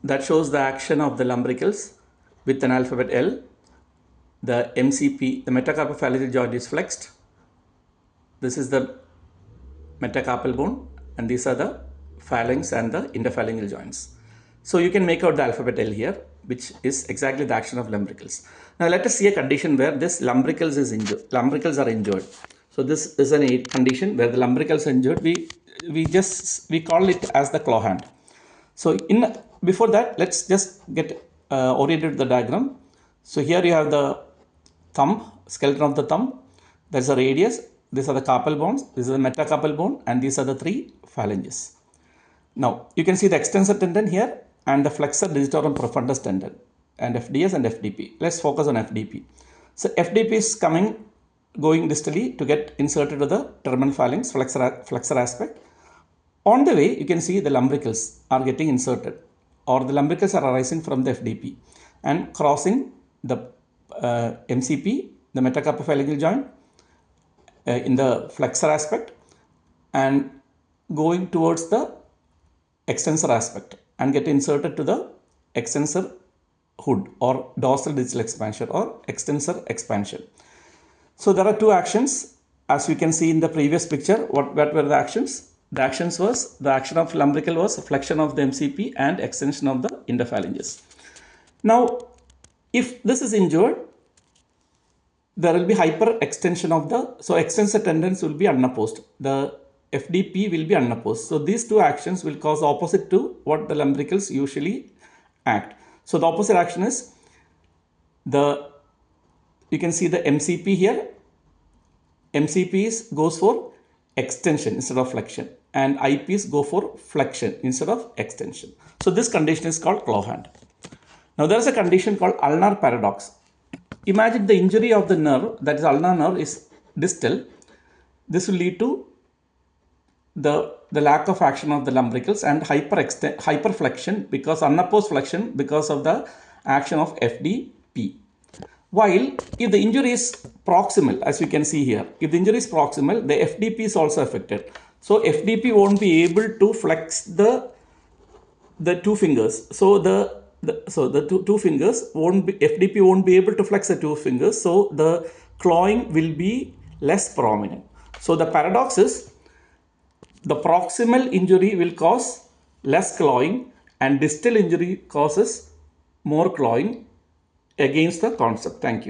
that shows the action of the lumbricals with an alphabet L. The MCP, the metacarpophalangeal joint is flexed. This is the metacarpal bone, and these are the phalanx and the interphalangeal joints. So you can make out the alphabet L here, which is exactly the action of lumbricals. Now let us see a condition where this lumbricals is injured. Lumbricals are injured. So this is a condition where the lumbricals are injured. We call it as the claw hand. So before that, let's just get oriented to the diagram. So here you have the thumb, skeleton of the thumb. There's a radius. These are the carpal bones. This is the metacarpal bone, and these are the three phalanges. Now you can see the extensor tendon here and the flexor digitorum profundus tendon, and FDS and FDP. Let's focus on FDP. So FDP is going distally to get inserted to the terminal phalanx, flexor aspect. On the way, you can see the lumbricals are getting inserted, or the lumbricals are arising from the FDP and crossing the MCP, the metacarpophalangeal joint, in the flexor aspect, and going towards the extensor aspect and get inserted to the extensor hood or dorsal digital expansion or extensor expansion. So there are two actions, as we can see in the previous picture. What were the actions? The actions was, the action of lumbrical was flexion of the MCP and extension of the interphalanges. Now, if this is injured, there will be hyperextension of the, so extensor tendons will be unopposed. The FDP will be unopposed. So these two actions will cause opposite to what the lumbricals usually act. So the opposite action is you can see the MCP here. MCP goes for extension instead of flexion, and IPs go for flexion instead of extension. So this condition is called claw hand. Now there is a condition called ulnar paradox. Imagine the injury of the nerve, that is ulnar nerve, is distal. This will lead to the lack of action of the lumbricals and hyperflexion, because unopposed flexion because of the action of FDP. While if the injury is proximal, as you can see here, if the injury is proximal, the FDP is also affected. So FDP won't be able to flex the two fingers. So the two fingers FDP won't be able to flex the two fingers. So the clawing will be less prominent. So the paradox is, the proximal injury will cause less clawing and distal injury causes more clawing, against the concept. Thank you.